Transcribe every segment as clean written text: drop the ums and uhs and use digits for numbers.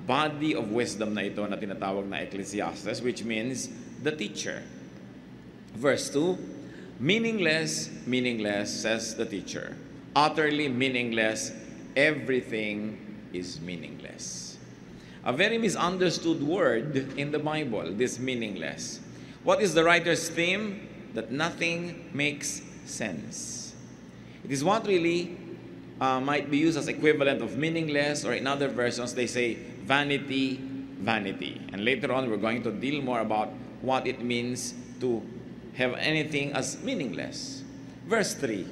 body of wisdom na ito na tinatawag na Ecclesiastes, which means the teacher. Verse 2, meaningless, meaningless, says the teacher. Utterly meaningless, everything is meaningless. A very misunderstood word in the Bible, this meaningless. What is the writer's theme? That nothing makes sense. It is what really might be used as equivalent of meaningless, or in other versions they say vanity, vanity. And later on we're going to deal more about what it means to have anything as meaningless. Verse 3,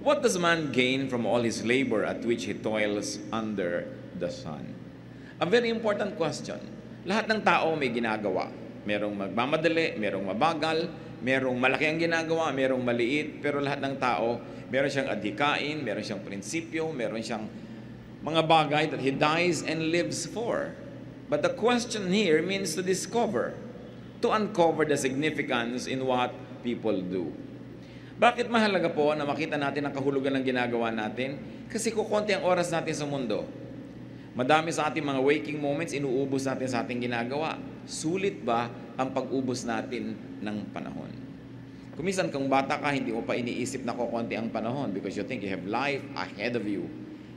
what does man gain from all his labor at which he toils under the sun? A very important question. Lahat ng tao may ginagawa. Merong magmamadali, merong mabagal, merong malaki ang ginagawa, merong maliit, pero lahat ng tao, meron siyang adhikain, meron siyang prinsipyo, meron siyang mga bagay that he dies and lives for. But the question here means to discover, to uncover the significance in what people do. Bakit mahalaga po na makita natin ang kahulugan ng ginagawa natin? Kasi kukonti ang oras natin sa mundo. Madami sa ating mga waking moments, inuubos natin sa ating ginagawa. Sulit ba ang pag-ubos natin ng panahon? Kuminsan kung bata ka, hindi mo pa iniisip na kukonti ang panahon because you think you have life ahead of you.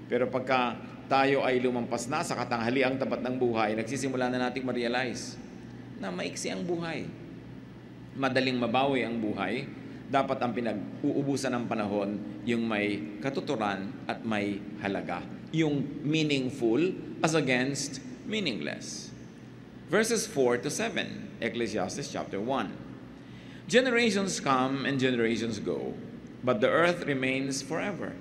Pero pagka tayo ay lumampas na sa katanghaliang tapat ng buhay, nagsisimula na nating ma-realize na maiksi ang buhay. Madaling mabawi ang buhay. Dapat ang pinag-uubusan ng panahon yung may katuturan at may halaga. Yung meaningful as against meaningless. Verses 4 to 7, Ecclesiastes chapter 1. Generations come and generations go, but the earth remains forever.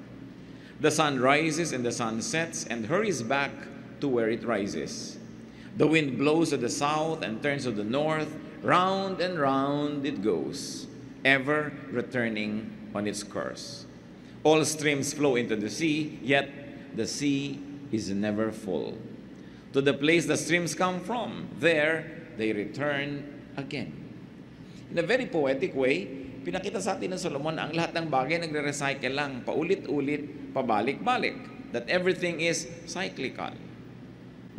The sun rises and the sun sets and hurries back to where it rises. The wind blows to the south and turns to the north, round and round it goes, ever returning on its course. All streams flow into the sea, yet the sea is never full. To the place the streams come from, there they return again. In a very poetic way, pinakita sa atin ng Solomon na ang lahat ng bagay nagre-recycle lang, paulit-ulit, pabalik-balik. That everything is cyclical.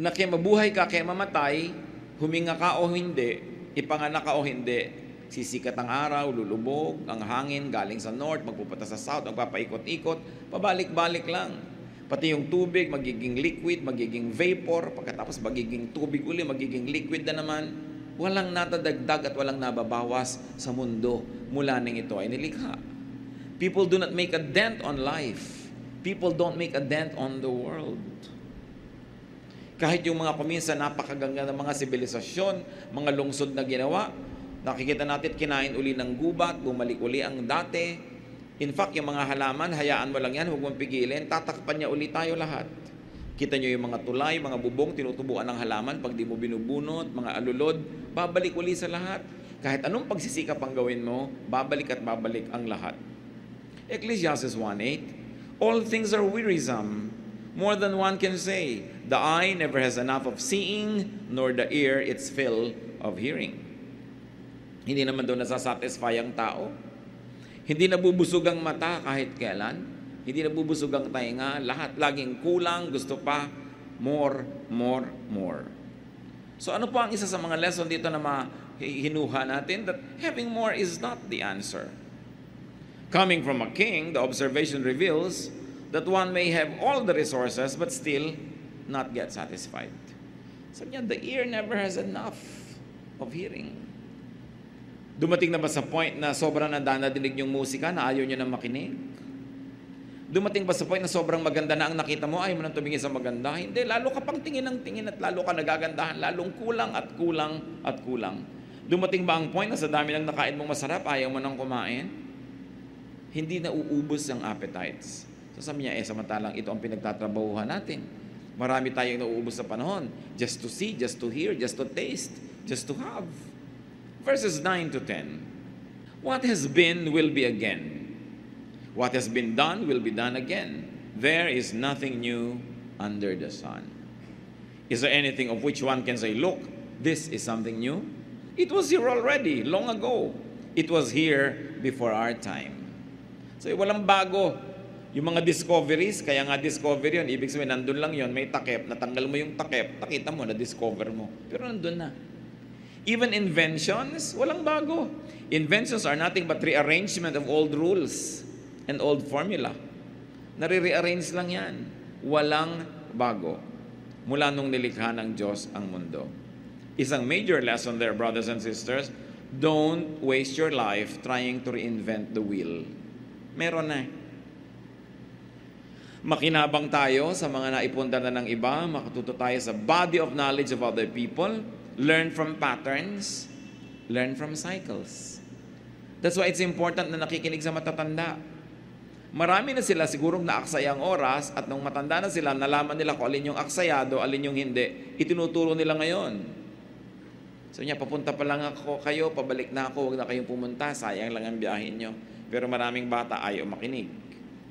Na kaya mabuhay ka, kaya mamatay, huminga ka o hindi, ipanganak ka o hindi, sisikat ang araw, lulubog, ang hangin galing sa north, magpupunta sa south, magpapaikot-ikot, pabalik-balik lang. Pati yung tubig, magiging liquid, magiging vapor, pagkatapos magiging tubig uli, magiging liquid na naman. Walang natadagdag at walang nababawas sa mundo mula nang ito ay nilikha. People do not make a dent on life. People don't make a dent on the world. Kahit yung mga paminsan napakaganda ng mga sibilisasyon, mga lungsod na ginawa, nakikita natin kinain uli ng gubat, bumalik uli ang dati. In fact, yung mga halaman, hayaan mo lang yan, huwag mong pigilin, tatakpan niya uli tayo lahat. Kita nyo yung mga tulay, mga bubong, tinutubuan ng halaman, pag di mo binubunot, mga alulod, babalik uli sa lahat. Kahit anong pagsisikap ang gawin mo, babalik at babalik ang lahat. Ecclesiastes 1:8, all things are wearisome, more than one can say. The eye never has enough of seeing, nor the ear its fill of hearing. Hindi naman doon nasasatisfy ang tao. Hindi nabubusog ang mata kahit kailan. Hindi nabubusog ang tainga. Lahat laging kulang, gusto pa, more, more, more. So ano po ang isa sa mga lesson dito na mahinuha natin? That having more is not the answer. Coming from a king, the observation reveals that one may have all the resources but still not get satisfied. Sabi niya, the ear never has enough of hearing. Dumating na ba sa point na sobrang nadadinig yung musika na ayaw nyo na makinig? Dumating ba sa point na sobrang maganda na ang nakita mo, ayaw mo nang tumingin sa maganda? Hindi, lalo ka pang tingin ng tingin at lalo ka nagagandahan, lalong kulang at kulang at kulang. Dumating ba ang point na sa dami ng nakain mong masarap, ayaw mo nang kumain? Hindi na uubos ang appetites. So sabi niya, samantalang ito ang pinagtatrabahuhan natin. Marami tayong nauubos sa panahon. Just to see, just to hear, just to taste, just to have. Verses 9 to 10. What has been will be again. What has been done will be done again. There is nothing new under the sun. Is there anything of which one can say, look, this is something new? It was here already, long ago. It was here before our time. So walang bago. Yung mga discoveries, kaya nga discovery yun, ibig sabihin, nandun lang yun, may takip, natanggal mo yung takip, nakita mo, na-discover mo. Pero nandun na. Even inventions, walang bago. Inventions are nothing but rearrangement of old rules and old formula. Nare-rearrange lang yan. Walang bago. Mula nung nilikha ng Diyos ang mundo. Isang major lesson there, brothers and sisters, don't waste your life trying to reinvent the wheel. Meron na eh. Makinabang tayo sa mga naipunda na ng iba, makatuto tayo sa body of knowledge of other people, learn from patterns, learn from cycles. That's why it's important na nakikinig sa matatanda. Marami na sila sigurong naaksayang oras at nung matanda na sila, nalaman nila kung alin yung aksayado, alin yung hindi, itinuturo nila ngayon. So niya, papunta pa lang ako kayo, pabalik na ako, huwag na kayong pumunta, sayang lang ang biyahin nyo. Pero maraming bata ayaw makinig.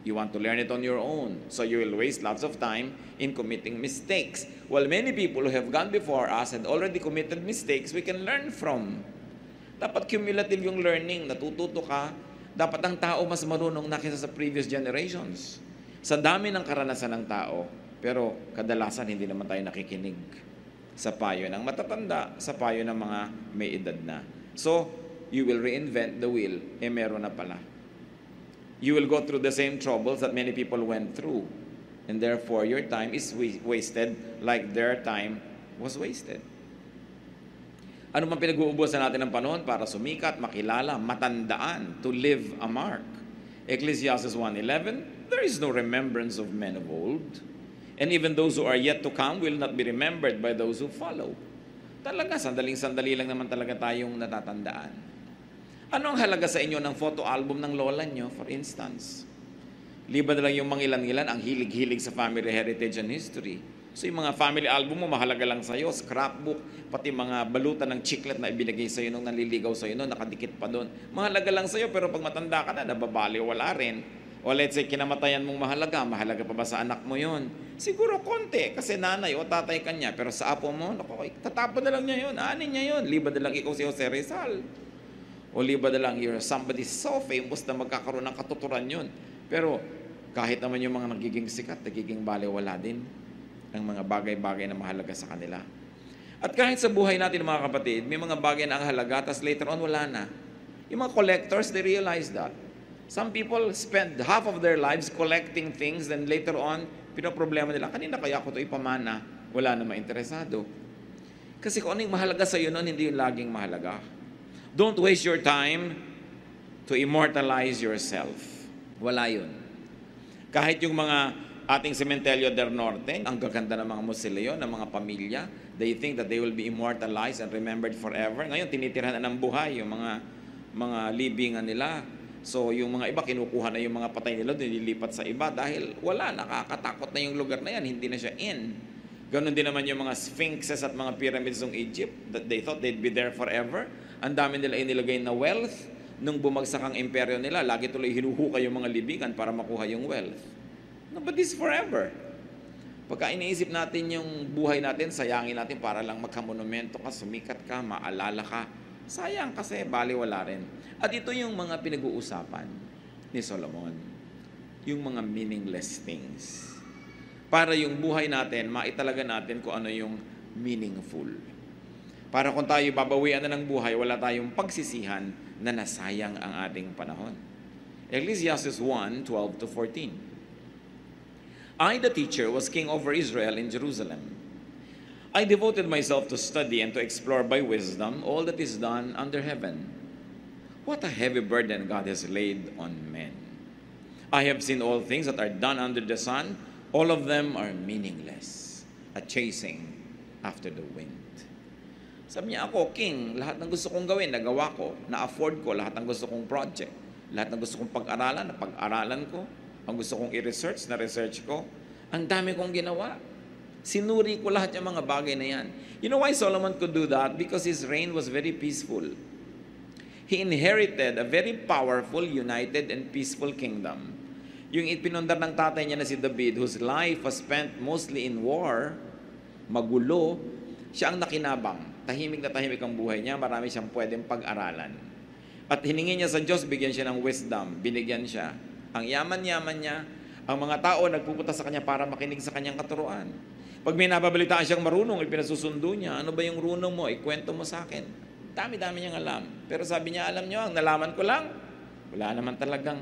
You want to learn it on your own. So you will waste lots of time in committing mistakes. While many people who have gone before us had already committed mistakes, we can learn from. Dapat cumulative yung learning, natututo ka. Dapat ang tao mas marunong na kaysa sa previous generations. Sa dami ng karanasan ng tao, pero kadalasan hindi naman tayo nakikinig sa payo ng matatanda, sa payo ng mga may edad na. So, you will reinvent the wheel. Meron na pala. You will go through the same troubles that many people went through. And therefore, your time is wasted like their time was wasted. Ano man pinag-uubusan natin ng panahon para sumikat, makilala, matandaan, to leave a mark. Ecclesiastes 1:11, there is no remembrance of men of old. And even those who are yet to come will not be remembered by those who follow. Talaga, sandaling-sandali lang naman talaga tayong natatandaan. Ano ang halaga sa inyo ng photo album ng lola nyo, for instance? Liba na lang yung mga ilan-ilan ang hilig-hilig sa family heritage and history. So yung mga family album mo, mahalaga lang sa'yo, scrapbook, pati mga balutan ng chiclet na ibinigay sa'yo nung nanliligaw sa'yo nung nakadikit pa doon. Mahalaga lang sa'yo, pero pag matanda ka na, nababali, wala rin. O let's say, kinamatayan mong mahalaga, mahalaga pa ba sa anak mo yon? Siguro konti, kasi nanay o tatay ka niya, pero sa apo mo, tatapon na lang niya yun, aanin niya yun. Liba na lang ikaw si Jose Rizal. O liba na lang, you're somebody so famous na magkakaroon ng katuturan yun. Pero kahit naman yung mga nagiging sikat, nagiging baliwala din ang mga bagay-bagay na mahalaga sa kanila. At kahit sa buhay natin mga kapatid, may mga bagay na ang halaga, tas later on wala na. Yung mga collectors, they realize that. Some people spend half of their lives collecting things, then later on, pinoproblema nila, kanina kaya ako ito ipamana, wala na mainteresado. Kasi kung ano yung mahalaga sa iyo noon, hindi yung laging mahalaga. Don't waste your time to immortalize yourself. Wala yun. Kahit yung mga ating Cementerio del Norte, ang gaganda ng mga musilyo, ng mga pamilya, they think that they will be immortalized and remembered forever. Ngayon, tinitirhan na ng buhay yung mga libingan nila. So, yung mga iba, kinukuha na yung mga patay nila, nililipat sa iba dahil wala, nakakatakot na yung lugar na yan, hindi na siya in. Ganon din naman yung mga sphinxes at mga pyramids ng Egypt, that they thought they'd be there forever. Ang dami nila inilagay na wealth. Nung bumagsak ang imperyo nila, lagi tuloy hinuhukay yung mga libingan para makuha yung wealth. No, but this is forever. Pagka iniisip natin yung buhay natin, sayangin natin para lang magkamonumento ka, sumikat ka, maalala ka. Sayang kasi baliwala rin. At ito yung mga pinag-uusapan ni Solomon. Yung mga meaningless things. Para yung buhay natin, maitalaga natin kung ano yung meaningful. Para kung tayo babawian na ng buhay, wala tayong pagsisihan na nasayang ang ating panahon. Ecclesiastes 1:12-14. I, the teacher, was king over Israel in Jerusalem. I devoted myself to study and to explore by wisdom all that is done under heaven. What a heavy burden God has laid on men. I have seen all things that are done under the sun. All of them are meaningless, a chasing after the wind. Sabi niya, ako, king, lahat ng gusto kong gawin, nagawa ko, na-afford ko, lahat ng gusto kong project, lahat ng gusto kong pag-aralan, napag-aralan ko, ang gusto kong i-research, na-research ko, ang dami kong ginawa. Sinuri ko lahat yung mga bagay na yan. You know why Solomon could do that? Because his reign was very peaceful. He inherited a very powerful, united, and peaceful kingdom. Yung ipinundar ng tatay niya na si David, whose life was spent mostly in war, magulo, siya ang nakinabang. Tahimik na tahimik ang buhay niya, marami siyang pwedeng pag-aralan. At hiningi niya sa Diyos, bigyan siya ng wisdom, binigyan siya. Ang yaman-yaman niya, Ang mga tao nagpupunta sa kanya para makinig sa kanyang katuruan. Pag may nababalitaan siyang marunong, ipinasusundo niya, ano ba yung runong mo? Ikwento mo sa akin. Dami-dami niyang alam. Pero sabi niya, alam niyo, ang nalaman ko lang, wala naman talagang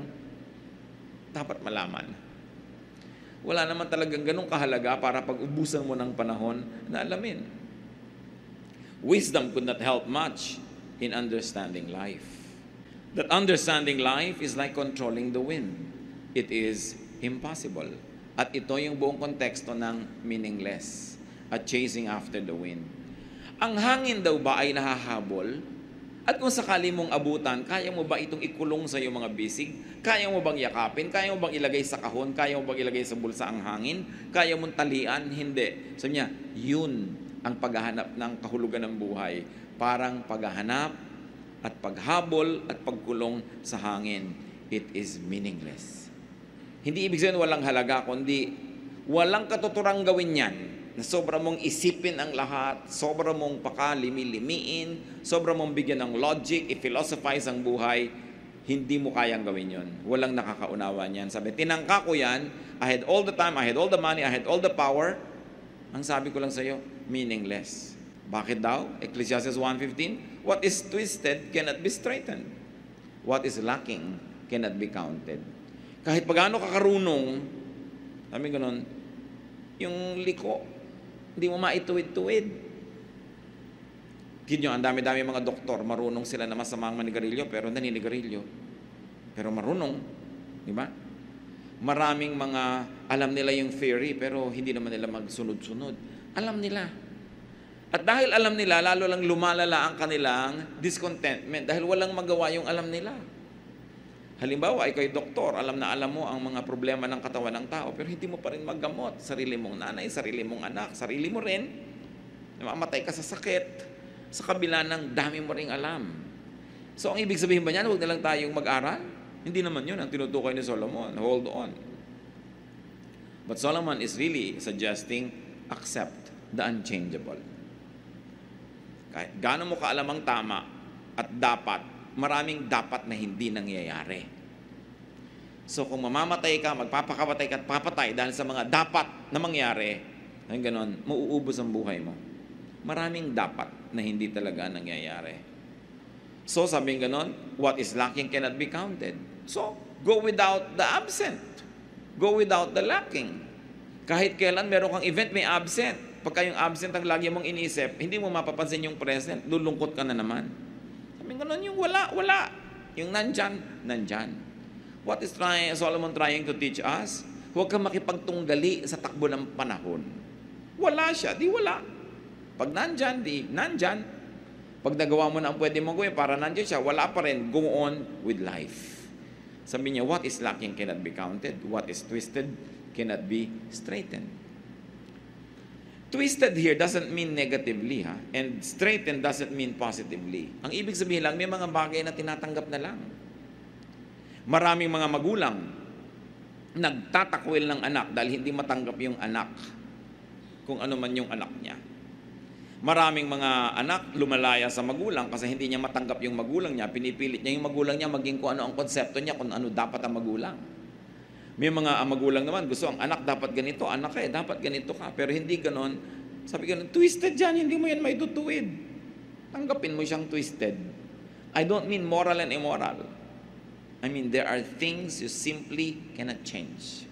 dapat malaman. Wala naman talagang ganong kahalaga para pag-ubusan mo ng panahon na alamin. Wisdom could not help much in understanding life. That understanding life is like controlling the wind. It is impossible. At ito yung buong konteksto ng meaningless at chasing after the wind. Ang hangin daw ba ay nahahabol? At kung sakali mong abutan, kaya mo ba itong ikulong sa iyong mga bisig? Kaya mo bang yakapin? Kaya mo bang ilagay sa kahon? Kaya mo bang ilagay sa bulsa ang hangin? Kaya mong talian? Hindi. Sabi niya, yun ang paghahanap ng kahulugan ng buhay. Parang paghahanap at paghabol at pagkulong sa hangin. It is meaningless. Hindi ibig sabihin walang halaga, kundi walang katuturang gawin yan na sobra mong isipin ang lahat, sobra mong pakalimi-limiin, sobra mong bigyan ng logic, i-philosophize ang buhay, hindi mo kayang gawin yon. Walang nakakaunawa niyan. Sabi, tinangka ko yan, I had all the time, I had all the money, I had all the power. Ang sabi ko lang sa iyo, meaningless. Bakit daw? Ecclesiastes 1:15, what is twisted cannot be straightened. What is lacking cannot be counted. Kahit pagano kakarunong, sabi ganun, yung liko, hindi mo maituwid-tuwid. Kinyo, ang dami-dami mga doktor, marunong sila na masamang manigarilyo, pero naninigarilyo. Pero marunong, di ba? Maraming mga, alam nila yung theory, pero hindi naman nila magsunod-sunod. Alam nila. At dahil alam nila, lalo lang lumalala ang kanilang discontentment, dahil walang magawa yung alam nila. Halimbawa, ikaw'y doktor, alam na alam mo ang mga problema ng katawan ng tao, pero hindi mo pa rin maggamot. Sarili mong nanay, sarili mong anak, sarili mo rin. Namamatay ka sa sakit, sa kabila ng dami mo ring alam. So, ang ibig sabihin ba niyan, huwag na lang tayong mag-aral? Hindi naman yun ang tinutukoy ni Solomon. Hold on. But Solomon is really suggesting, accept the unchangeable. Kahit gaano mo kaalam ang tama at dapat, maraming dapat na hindi nangyayari. So kung mamamatay ka, magpapakamatay ka at papatay dahil sa mga dapat na mangyari, ay ganon, mauubos ang buhay mo. Maraming dapat na hindi talaga nangyayari. So sabi ganon, what is lacking cannot be counted. So go without the absent. Go without the lacking. Kahit kailan meron kang event, may absent. Pagka yung absent ang lagi mong iniisip, hindi mo mapapansin yung present, lulungkot ka na naman. Ganun, yung wala. Yung nandyan. What is Solomon trying to teach us? Huwag kang makipagtunggali sa takbo ng panahon. Wala siya, di wala. Pag nandyan, di nandyan. Pag nagawa mo na ang pwede mong gawin para nandyan siya, wala pa rin. Go on with life. Sabi niya, what is lacking cannot be counted. What is twisted cannot be straightened. Twisted here doesn't mean negatively, ha? And straightened doesn't mean positively. Ang ibig sabihin lang, may mga bagay na tinatanggap na lang. Maraming mga magulang nagtatakwil ng anak dahil hindi matanggap yung anak kung ano man yung anak niya. Maraming mga anak lumalaya sa magulang kasi hindi niya matanggap yung magulang niya. Pinipilit niya yung magulang niya maging kung ano ang konsepto niya, kung ano dapat ang magulang. May mga magulang naman, gusto ang anak dapat ganito, anak ka dapat ganito ka. Pero hindi ganon. Sabi ganon, twisted yan, hindi mo yan maitutuwid. Tanggapin mo siyang twisted. I don't mean moral and immoral. I mean, there are things you simply cannot change.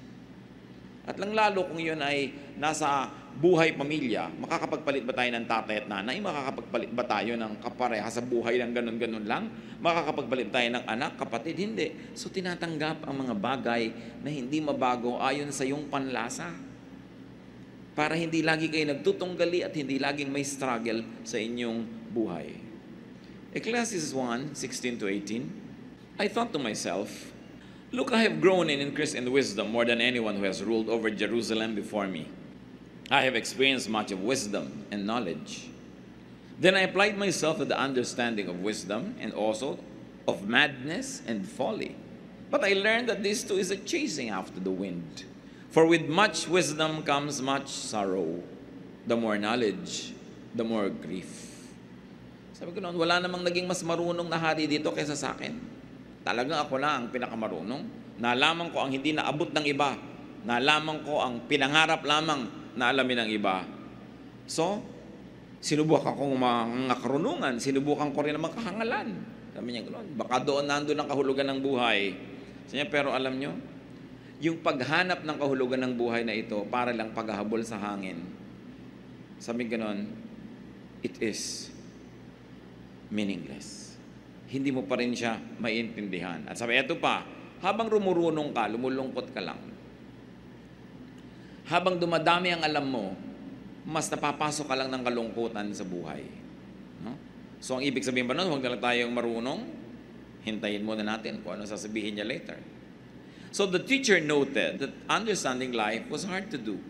At lang lalo kung yun ay nasa buhay pamilya, makakapagpalit ba tayo ng tatay at nanay? Makakapagpalit ba tayo ng kapareha sa buhay ng ganun-ganun lang? Makakapagpalit tayo ng anak, kapatid? Hindi. So tinatanggap ang mga bagay na hindi mabago ayon sa iyong panlasa. Para hindi lagi kayo nagtutunggali at hindi laging may struggle sa inyong buhay. Ecclesiastes 1:16-18, I thought to myself, look, I have grown in increase in wisdom more than anyone who has ruled over Jerusalem before me. I have experienced much of wisdom and knowledge. Then I applied myself to the understanding of wisdom and also of madness and folly. But I learned that this too is a chasing after the wind. For with much wisdom comes much sorrow. The more knowledge, the more grief. Sabi ko noon, wala namang naging mas marunong na hari dito kaysa sa akin. Talagang ako na ang pinakamarunong. Nalaman ko ang hindi naabot ng iba. Nalaman ko ang pinangarap lamang na alamin ng iba. So, sinubukan kong mga karunungan, sinubukan ko rin ang makahangalan. Sabi niya gano'n, baka doon nandun ang kahulugan ng buhay. Sabi niya, pero alam nyo, yung paghanap ng kahulugan ng buhay na ito, para lang paghahabol sa hangin. Sabi gano'n, it is meaningless. Hindi mo pa rin siya maiintindihan. At sabi, eto pa, habang rumurunong ka, lumulungkot ka lang. Habang dumadami ang alam mo, mas napapasok ka lang ng kalungkutan sa buhay. No? So, ang ibig sabihin ba nun, huwag na lang tayong marunong, hintayin muna natin kung ano sasabihin niya later. So, the teacher noted that understanding life was hard to do.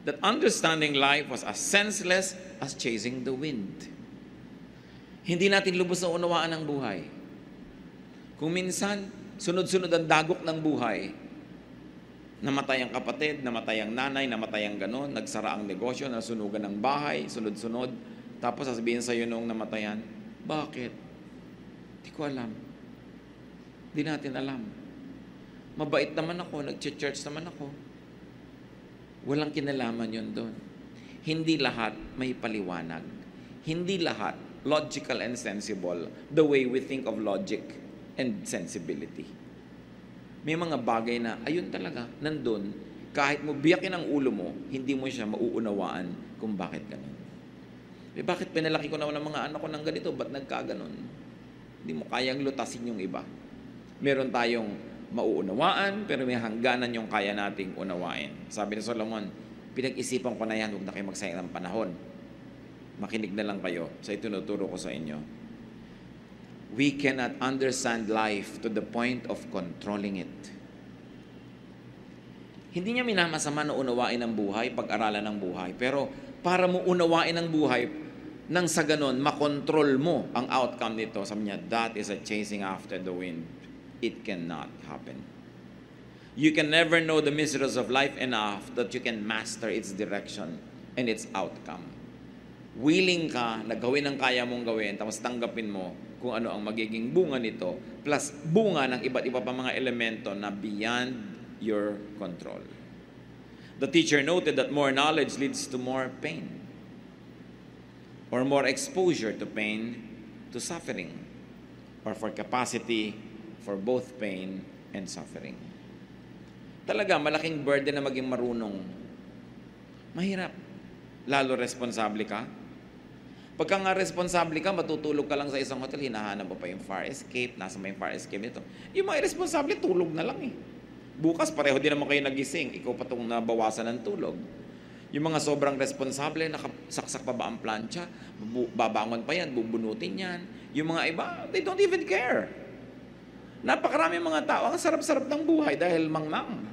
That understanding life was as senseless as chasing the wind. Hindi natin lubos na unawaan ang buhay. Kung minsan, sunod-sunod ang dagok ng buhay, namatay ang kapatid, namatay ang nanay, namatay ang ganon, nagsara ang negosyo, nasunugan ng bahay, sunod-sunod. Tapos sasabihin sa iyo noong namatayan, bakit? Di ko alam. Di natin alam. Mabait naman ako, nag-church naman ako. Walang kinalaman yun doon. Hindi lahat may paliwanag. Hindi lahat logical and sensible the way we think of logic and sensibility. May mga bagay na, ayun talaga, nandun, kahit mo biyakin ang ulo mo, hindi mo siya mauunawaan kung bakit ganun. Eh, bakit pinalaki ko naman ang mga anak ko ng ganito? Ba't nagkaganon? Hindi mo kayang lutasin yung iba. Meron tayong mauunawaan, pero may hangganan yung kaya nating unawain. Sabi ni Solomon, pinag-isipan ko na yan, huwag na kayo magsayang ng panahon. Makinig na lang kayo sa itinuturo ko sa inyo. We cannot understand life to the point of controlling it. Hindi niya minamasama na unawain ang buhay, pag-aralan ng buhay. Pero para mo unawain ang buhay, nang sa ganon, makontrol mo ang outcome nito. Sabi niya, that is a chasing after the wind. It cannot happen. You can never know the mysteries of life enough that you can master its direction and its outcome. Willing ka na gawin ang kaya mong gawin, tapos tanggapin mo kung ano ang magiging bunga nito, plus bunga ng iba't iba pa mga elemento na beyond your control. The teacher noted that more knowledge leads to more pain, or more exposure to pain, to suffering, or for capacity for both pain and suffering. Talaga, malaking burden na maging marunong. Mahirap. Lalo responsable ka. Pagka nga responsable ka, matutulog ka lang sa isang hotel, hinahanap mo pa yung fire escape, nasa may fire escape nito. Yung mga irresponsable, tulog na lang eh. Bukas, pareho din naman kayo nagising, ikaw pa itong nabawasan ng tulog. Yung mga sobrang responsable, nakasaksak pa ba ang plancha, babangon pa yan, bubunutin yan. Yung mga iba, they don't even care. Napakarami mga tao, ang sarap-sarap ng buhay dahil mangmang.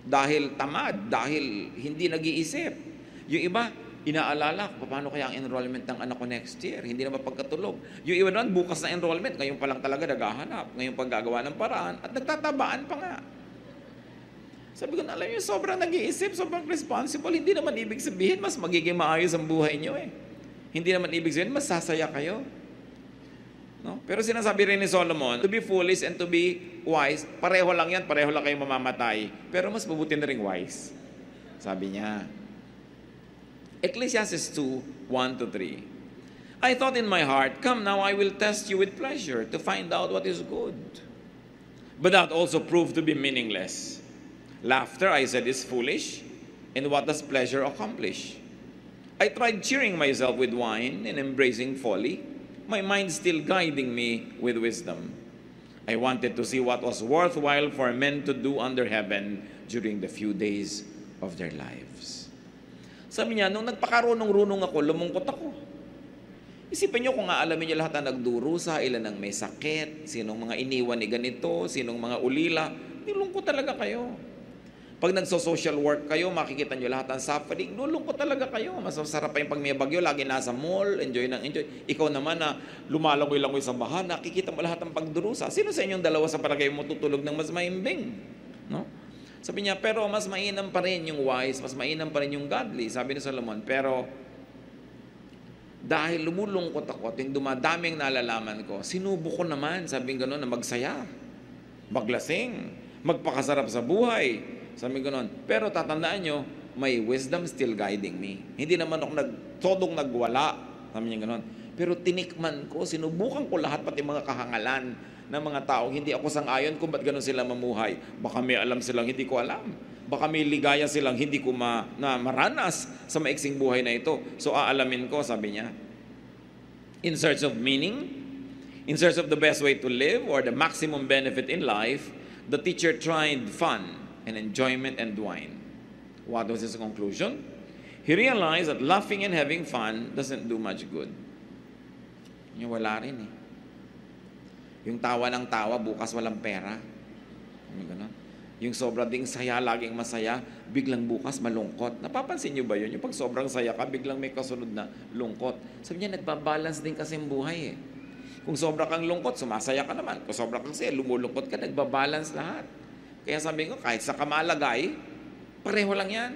Dahil tamad, dahil hindi nag-iisip. Yung iba, inaalala, paano kaya ang enrollment ng anak ko next year? Hindi na mapagkatulog. Yung iba naman, bukas na enrollment, ngayon pa lang talaga naghahanap, ngayon paggagawa ng paraan, at nagtatabaan pa nga. Sabi ko, alam niyo, sobrang nag-iisip, sobrang responsible, hindi naman ibig sabihin, mas magiging maayos ang buhay niyo eh. Hindi naman ibig sabihin, mas sasaya kayo. No? Pero sinasabi rin ni Solomon, to be foolish and to be wise, pareho lang yan, pareho lang kayo mamamatay. Pero mas mabuti na rin wise. Sabi niya, Ecclesiastes 2, 1-3. I thought in my heart, come now, I will test you with pleasure to find out what is good. But that also proved to be meaningless. Laughter, I said, is foolish, and what does pleasure accomplish? I tried cheering myself with wine and embracing folly, my mind still guiding me with wisdom. I wanted to see what was worthwhile for men to do under heaven during the few days of their lives. Sabi niya, nung nagpakarunong-runong ako, lumungkot ako. Isipin niyo kung aalamin niyo lahat na nagdurusa, ilan ang may sakit, sinong mga iniwan ni ganito, sinong mga ulila, nilungkot talaga kayo. Pag nagso-social work kayo, makikita niyo lahat ng suffering, nilungkot talaga kayo. Mas masarap pa yung pag may bagyo, lagi nasa mall, enjoy ng enjoy. Ikaw naman na lumalangoy-langoy sa bahan, nakikita mo lahat ng pagdurusa. Sino sa inyong dalawa sa palagay mo tutulog ng mas maimbing? No? Sabi niya, pero mas mainam pa rin yung wise, mas mainam pa rin yung godly. Sabi ni Solomon, pero dahil lumulungkot ako at yung dumadaming nalalaman ko, sinubo ko naman, sabi gano'n, na magsaya, maglasing, magpakasarap sa buhay, Sabi ko noon. Pero tatandaan nyo, may wisdom still guiding me. Hindi naman ako todong nagwala. Sabi niya gano'n. Pero tinikman ko, sinubukan ko lahat, pati mga kahangalan ng mga tao. Hindi ako sang-ayon kung ba't gano'n sila mamuhay. Baka may alam silang hindi ko alam. Baka may ligaya silang hindi ko maranas sa maiksing buhay na ito. So aalamin ko, sabi niya. In search of meaning, in search of the best way to live or the maximum benefit in life, the teacher tried fun and enjoyment and wine. What was his conclusion? He realized that laughing and having fun doesn't do much good. Yung wala rin eh. Yung tawa ng tawa, bukas walang pera. Yung sobra ding saya, laging masaya, biglang bukas malungkot. Napapansin nyo ba yun? Yung pag sobrang saya ka, biglang may kasunod na lungkot. Sabi niya, nagbabalance din kasi ang buhay eh. Kung sobra kang lungkot, sumasaya ka naman. Kung sobra kang saya, lumulungkot ka, nagbabalance lahat. Kaya sabi ko, kahit sa kamalagay, pareho lang yan.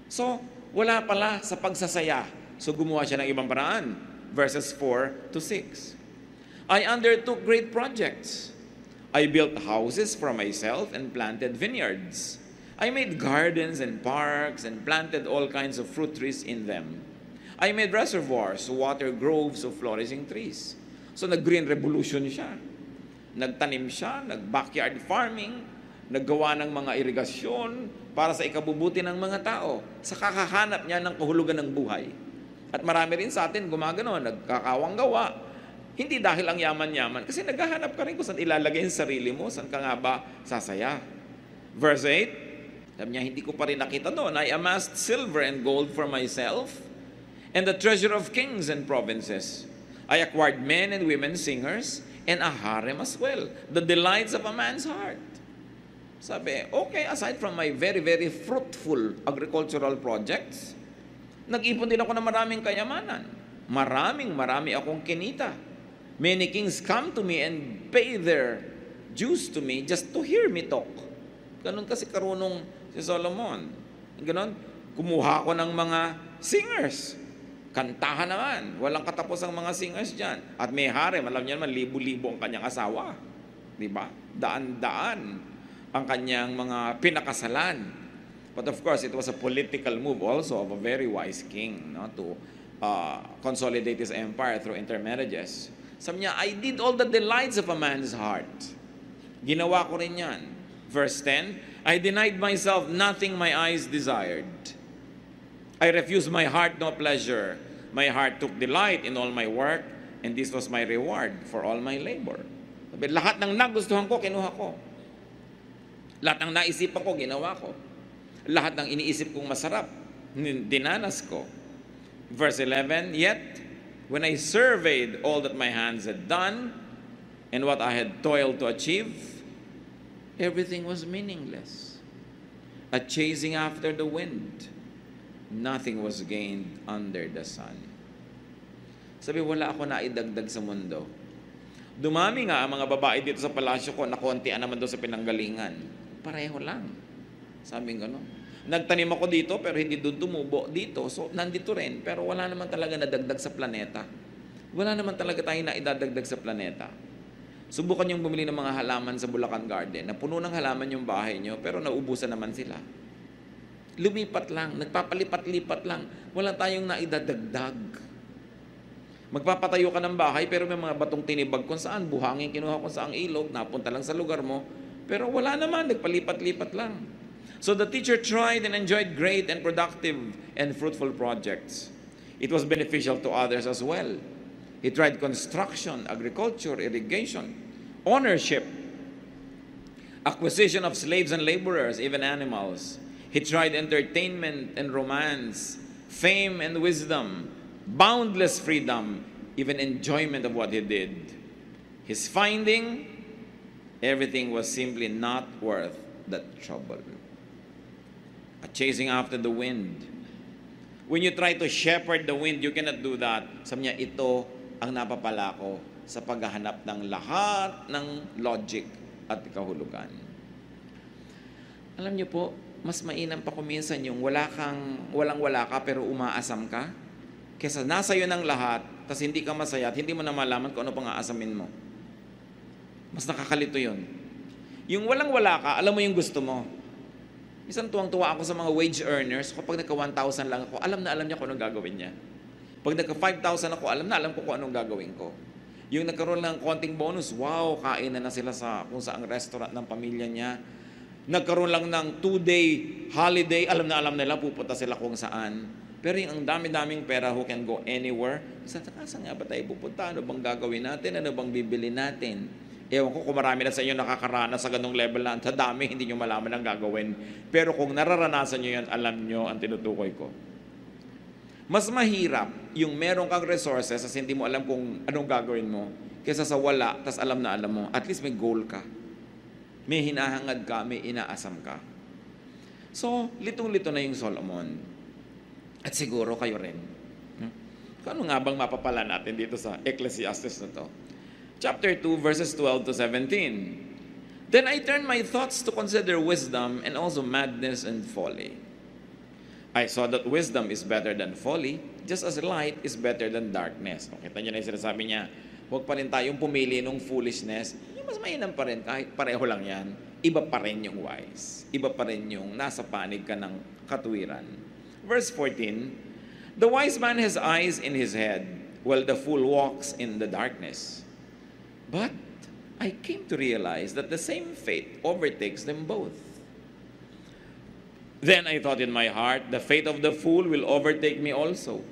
So, wala pala sa pagsasaya. So, gumawa siya ng ibang paraan. Verses 4 to 6. I undertook great projects. I built houses for myself and planted vineyards. I made gardens and parks and planted all kinds of fruit trees in them. I made reservoirs to water groves of flourishing trees. So, nag-green revolution siya. Nagtanim siya, nag-backyard farming, naggawa ng mga irigasyon para sa ikabubuti ng mga tao, sa kakahanap niya ng kahulugan ng buhay. At marami rin sa atin gumagano, nagkakawang gawa. Hindi dahil ang yaman-yaman, kasi naghahanap ka rin kung saan ilalagay yung sarili mo, saan ka nga ba sasaya. Verse 8, sabi niya, hindi ko pa rin nakita doon, I amassed silver and gold for myself, and the treasure of kings and provinces. I acquired men and women singers, and a harem as well, the delights of a man's heart. Sabi, okay, aside from my very, very fruitful agricultural projects, nag-ipon din ako ng maraming kayamanan. Marami akong kinita. Many kings come to me and pay their dues to me just to hear me talk. Ganon kasi karunong si Solomon. Ganon, kumuha ko ng mga singers. Kantahan naman. Walang katapos ang mga singers dyan. At may harem, alam niyo naman, libo-libo ang kanyang asawa. Diba? Daan-daan ang kanyang mga pinakasalan. But of course, it was a political move also of a very wise king, no, to consolidate his empire through intermarriages. Sabi niya, I did all the delights of a man's heart. Ginawa ko rin yan. Verse 10, I denied myself nothing my eyes desired. I refused my heart no pleasure. My heart took delight in all my work, and this was my reward for all my labor. Sabi, lahat ng nagustuhan ko, kinuha ko. Lahat ng naisipan ko, ginawa ko. Lahat ng iniisip kong masarap, dinanas ko. Verse 11, yet, when I surveyed all that my hands had done, and what I had toiled to achieve, everything was meaningless. A chasing after the wind. Nothing was gained under the sun. Sabi, wala ako na idagdag sa mundo. Dumami nga ang mga babae dito sa palasyo ko, nakontian naman doon sa pinanggalingan. Pareho lang. Sabi nga, no? Nagtanim ako dito, pero hindi doon tumubo dito. So, nandito rin. Pero wala naman talaga nadagdag sa planeta. Wala naman talaga tayo na idadagdag sa planeta. Subukan yung bumili ng mga halaman sa Bulacan Garden, na puno ng halaman yung bahay nyo, pero naubusan naman sila. Lumipat lang, nagpapalipat-lipat lang. Wala tayong naidadagdag. Magpapatayo ka ng bahay, pero may mga batong tinibag kung saan, buhangin kinuha kung saang ilog, napunta lang sa lugar mo, pero wala naman, nagpalipat-lipat lang. So the teacher tried and enjoyed great and productive and fruitful projects. It was beneficial to others as well. He tried construction, agriculture, irrigation, ownership, acquisition of slaves and laborers, even animals. He tried entertainment and romance, fame and wisdom, boundless freedom, even enjoyment of what he did. His finding, everything was simply not worth the trouble. A chasing after the wind. When you try to shepherd the wind, you cannot do that. Sabi niya, ito ang napapala ko sa paghahanap ng lahat ng logic at kahulugan. Alam niyo po, mas mainam pa kuminsan yung walang-wala ka pero umaasam ka, kesa nasa iyo ng lahat, tas hindi ka masaya at hindi mo na malaman kung ano pang aasamin mo. Mas nakakalito yun. Yung walang-wala ka, alam mo yung gusto mo. Minsan tuwang-tuwa ako sa mga wage earners. Kapag nagka 1,000 lang ako, alam na alam niya kung anong gagawin niya. Pag nagka 5,000 ako, alam na alam ko kung anong gagawin ko. Yung nagkaroon ng konting bonus, wow, kain na sila sa kung saang restaurant ng pamilya niya. Nagkaroon lang ng 2-day holiday, alam na alam nila, pupunta sila kung saan. Pero yung ang dami-daming pera who can go anywhere, saan nga ba tayo pupunta? Ano bang gagawin natin? Ano bang bibili natin? Ewan ko kung marami na sa inyo nakakaranas sa ganung level na sa dami, hindi nyo malaman ang gagawin. Pero kung nararanasan nyo yan, alam nyo ang tinutukoy ko. Mas mahirap yung meron kang resources kasi hindi mo alam kung anong gagawin mo kaysa sa wala, tas alam na alam mo. At least may goal ka. May hinahangad ka, may inaasam ka. So, litong-lito na yung Solomon. At siguro kayo rin. Ano nga bang mapapala natin dito sa Ecclesiastes na to? Chapter 2, verses 12 to 17. Then I turned my thoughts to consider wisdom and also madness and folly. I saw that wisdom is better than folly, just as light is better than darkness. O, kita nyo na yung sinasabi niya, huwag pa rin tayong pumili ng foolishness. Yung mas mainam pa rin, kahit pareho lang yan, iba pa rin yung wise. Iba pa rin yung nasa panig ka ng katuwiran. Verse 14, the wise man has eyes in his head, while the fool walks in the darkness. But I came to realize that the same fate overtakes them both. Then I thought in my heart, the fate of the fool will overtake me also.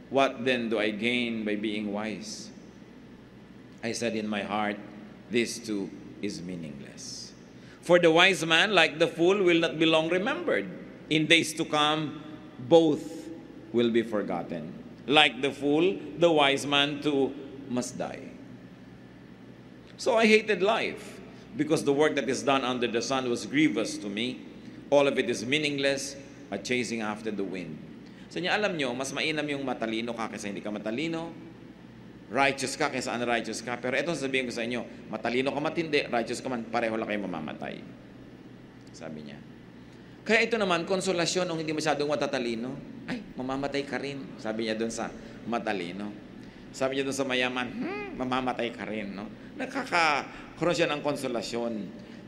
What then do I gain by being wise? I said in my heart, this too is meaningless. For the wise man, like the fool, will not be long remembered. In days to come, both will be forgotten. Like the fool, the wise man too must die. So I hated life, because the work that is done under the sun was grievous to me. All of it is meaningless, a chasing after the wind. So niya, alam nyo, mas mainam yung matalino ka kaysa hindi ka matalino, righteous ka kaysa unrighteous ka. Pero ito sabihin ko sa inyo, matalino ka matindi, righteous ka man, pareho lang kayo mamamatay. Sabi niya. Kaya ito naman, konsolasyon nung hindi masyadong matatalino, ay, mamamatay ka rin. Sabi niya doon sa matalino. Sabi niya doon sa mayaman, mamamatay ka rin. No? Nakakaroon siya ng konsolasyon.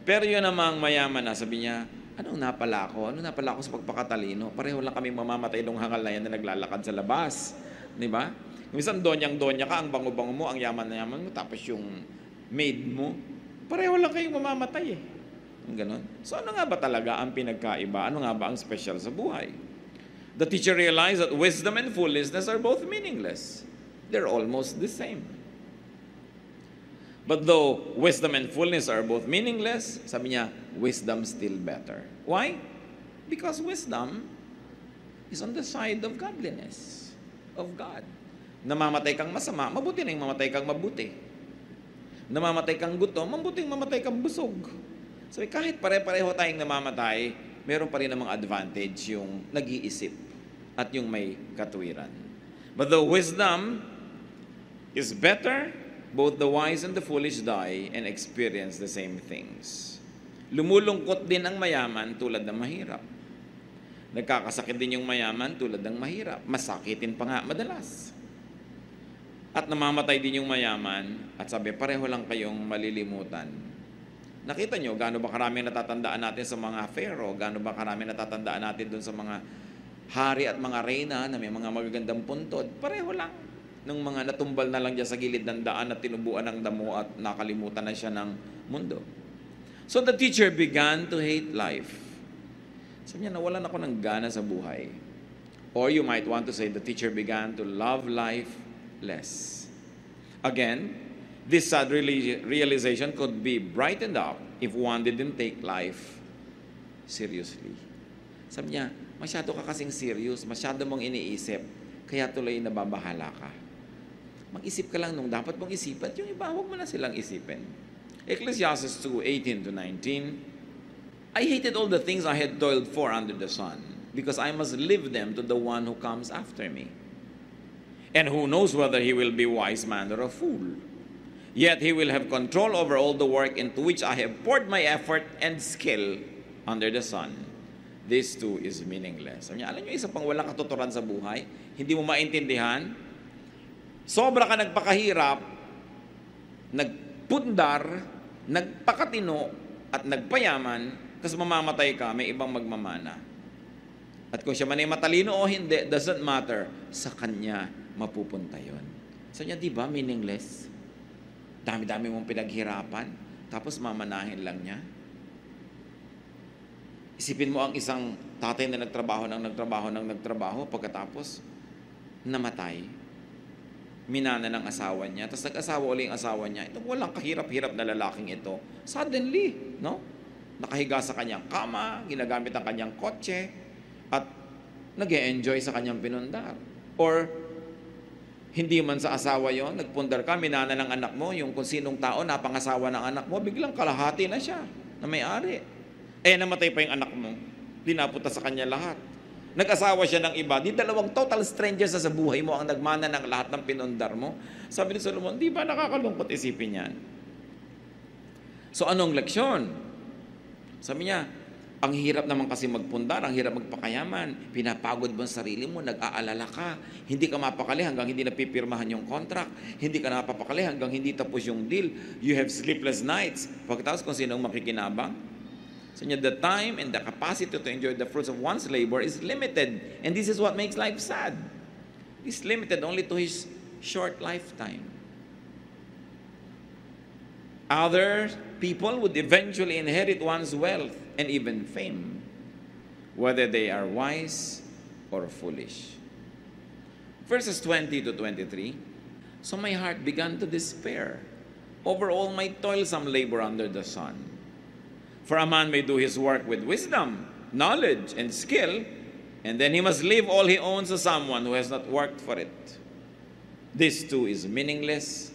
Pero yun namang mayaman na, sabi niya, anong napala ako? Ano napala ako sa pagpakatalino? Pareho lang kaming mamamatay nung hangal na yan na naglalakad sa labas. Di ba? Minsan donyang-donya ka, ang bango-bango mo, ang yaman na yaman mo, tapos yung maid mo, pareho lang kayong mamamatay eh. Ganon. So ano nga ba talaga ang pinagkaiba? Ano nga ba ang special sa buhay? The teacher realized that wisdom and foolishness are both meaningless. They're almost the same. But though wisdom and foolishness are both meaningless, sabi niya, wisdom still better. Why? Because wisdom is on the side of godliness, of God. Namamatay kang masama, mabuti na yung mamatay kang mabuti. Namamatay kang gutom, mabuting mamatay kang busog. So kahit pare-pareho tayong namamatay, meron pa rin namang advantage yung nag-iisip at yung may katuwiran. But though wisdom is better, both the wise and the foolish die and experience the same things. Lumulungkot din ang mayaman tulad ng mahirap. Nagkakasakit din yung mayaman tulad ng mahirap. Masakitin pa nga madalas. At namamatay din yung mayaman at sabi, pareho lang kayong malilimutan. Nakita nyo, gaano ba karaming natatandaan natin sa mga pharaoh? Gaano ba karaming natatandaan natin dun sa mga hari at mga reyna na may mga magagandang puntod? Pareho lang. Nung mga natumbal na lang dyan sa gilid ng daan at tinubuan ng damo at nakalimutan na siya ng mundo. So the teacher began to hate life. Sabi niya, nawalan ako ng gana sa buhay. Or you might want to say, the teacher began to love life less. Again, this sad realization could be brightened up if one didn't take life seriously. Sabi niya, masyado ka kasing serious, masyado mong iniisip, kaya tuloy nababahala ka. Mag-isip ka lang nung dapat mong isipan, yung iba, huwag mo na silang isipin. Ecclesiastes 2:18-19, I hated all the things I had toiled for under the sun, because I must leave them to the one who comes after me. And who knows whether he will be a wise man or a fool. Yet he will have control over all the work into which I have poured my effort and skill under the sun. This too is meaningless. Sabi niya, alam niyo, isa pang walang katuturan sa buhay, hindi mo maintindihan, sobra ka nagpakahirap, nagpundar, nagpakatino, at nagpayaman, tapos mamamatay ka, may ibang magmamana. At kung siya man ay matalino o hindi, doesn't matter. Sa kanya mapupunta yon. So niya, di ba, meaningless? Dami-dami mong pinaghirapan, tapos mamanahin lang niya. Isipin mo ang isang tatay na nagtrabaho, pagkatapos namatay. Minana ng asawa niya, tapos nag-asawa ulit yung asawa niya. Ito walang kahirap-hirap na lalaking ito. Suddenly, no? Nakahiga sa kanyang kama, ginagamit ang kanyang kotse, at nag-e-enjoy sa kanyang pinundar. Or, hindi man sa asawa yon, nagpundar ka, minana ng anak mo, yung kung sinong tao, napangasawa ng anak mo, biglang kalahati na siya, na may-ari. Namatay pa yung anak mo, dinapunta sa kanya lahat. Nag-asawa siya ng iba, di dalawang total strangers sa buhay mo ang nagmana ng lahat ng pinundar mo. Sabi ni Solomon, di ba nakakalungkot isipin yan? So anong leksyon? Sabi niya, ang hirap naman kasi magpundar, ang hirap magpakayaman, pinapagod mo ang sarili mo, nag-aalala ka, hindi ka mapakali hanggang hindi napipirmahan yung contract, hindi ka napapakali hanggang hindi tapos yung deal, you have sleepless nights. Pagkatapos kung sinong makikinabang, so the time and the capacity to enjoy the fruits of one's labor is limited. And this is what makes life sad. He's limited only to his short lifetime. Other people would eventually inherit one's wealth and even fame, whether they are wise or foolish. Verses 20 to 23, so my heart began to despair over all my toilsome labor under the sun. For a man may do his work with wisdom, knowledge, and skill, and then he must leave all he owns to someone who has not worked for it. This too is meaningless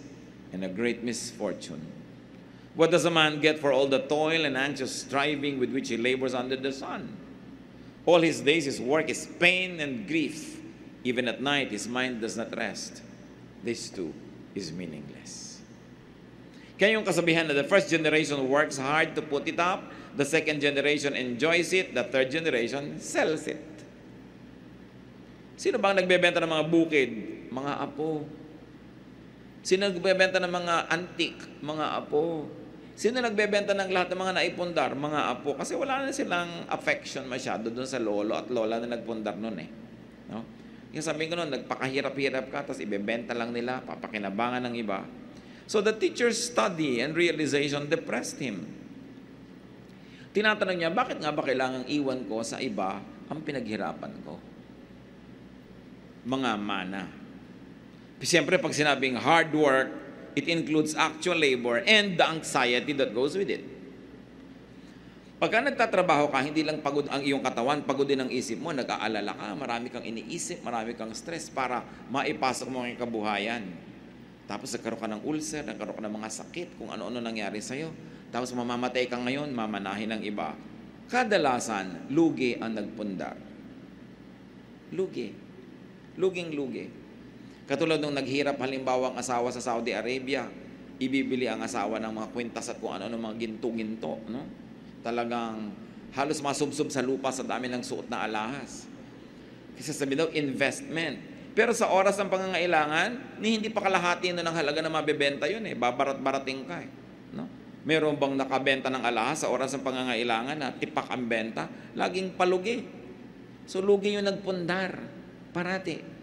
and a great misfortune. What does a man get for all the toil and anxious striving with which he labors under the sun? All his days his work is pain and grief. Even at night his mind does not rest. This too is meaningless. Kaya yung kasabihan na the first generation works hard to put it up, the second generation enjoys it, the third generation sells it. Sino bang nagbebenta ng mga bukid? Mga apo. Sino nagbebenta ng mga antik? Mga apo. Sino nagbebenta ng lahat ng mga naipundar? Mga apo. Kasi wala na silang affection masyado doon sa lolo at lola na nagpundar noon eh. No? Yung sabihin ko noon, nagpakahirap-hirap ka, tapos ibebenta lang nila, papakinabangan ng iba. So the teacher's study and realization depressed him. Tinatanong niya, bakit nga ba kailangang iwan ko sa iba ang pinaghirapan ko? Mga mana. Siyempre, pag sinabing hard work, it includes actual labor and the anxiety that goes with it. Pagka nagtatrabaho ka, hindi lang pagod ang iyong katawan, pagod din ang isip mo, nag-aalala ka, marami kang iniisip, marami kang stress para maipasok mo ang kabuhayan. Tapos nagkaroon ka ng ulcer, nagkaroon ka ng mga sakit, kung ano-ano nangyari sa'yo. Tapos mamamatay ka ngayon, mamanahin ng iba. Kadalasan, lugi ang nagpundar. Lugi. Luging-lugi. Katulad nung naghirap halimbawa ang asawa sa Saudi Arabia, ibibili ang asawa ng mga kwintas at kung ano-ano mga ginto-ginto. No? Talagang halos masubsob sa lupa sa dami ng suot na alahas. Kasi sabi daw, investment. Pero sa oras ng pangangailangan, hindi pa kalahati na ng halaga na mabebenta yun eh. Babarat-barating ka eh. No? Meron bang nakabenta ng alahas sa oras ng pangangailangan na tipak ang benta? Laging palugi. So lugi yung nagpundar. Parati.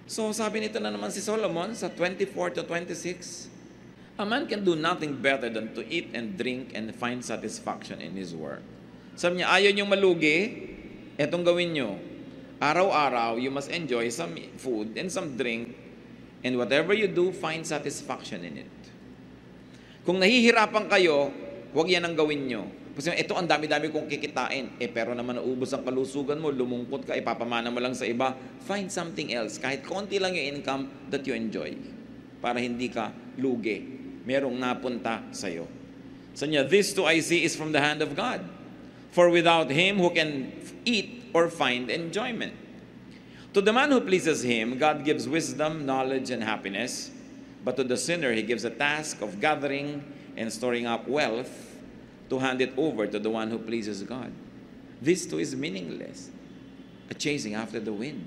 So sabi nito na naman si Solomon sa 24 to 26, a man can do nothing better than to eat and drink and find satisfaction in his work. Sabi niya, ayaw niyong malugi, etong gawin niyo. Araw-araw, you must enjoy some food and some drink, and whatever you do, find satisfaction in it. Kung nahihirapan kayo, huwag yan ang gawin nyo. Kasi ito ang dami-dami kong kikitain. Pero naman naubos ang kalusugan mo, lumungkot ka, ipapamana mo lang sa iba. Find something else. Kahit konti lang yung income that you enjoy. Para hindi ka lugi. Merong napunta sa'yo. So niya, this too I see is from the hand of God. For without Him, who can eat or find enjoyment? To the man who pleases Him, God gives wisdom, knowledge, and happiness. But to the sinner, He gives a task of gathering and storing up wealth to hand it over to the one who pleases God. This too is meaningless. A chasing after the wind.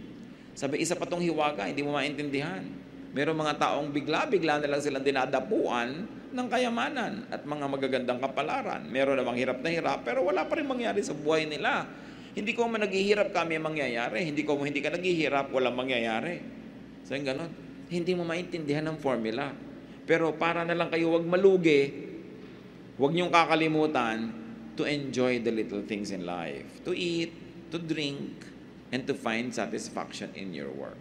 Sabi, isa pa tong hiwaga, hindi mo maintindihan. Merong mga taong bigla-bigla na lang silang dinadapuan ng kayamanan at mga magagandang kapalaran. Meron namang hirap na hirap, pero wala pa rin mangyari sa buhay nila. Hindi ko man naghihirap kami mangyayari. Hindi ka naghihirap, walang mangyayari. So yung ganon. Hindi mo maintindihan ang formula. Pero para na lang kayo wag malugi, wag niyong kakalimutan to enjoy the little things in life. To eat, to drink, and to find satisfaction in your work.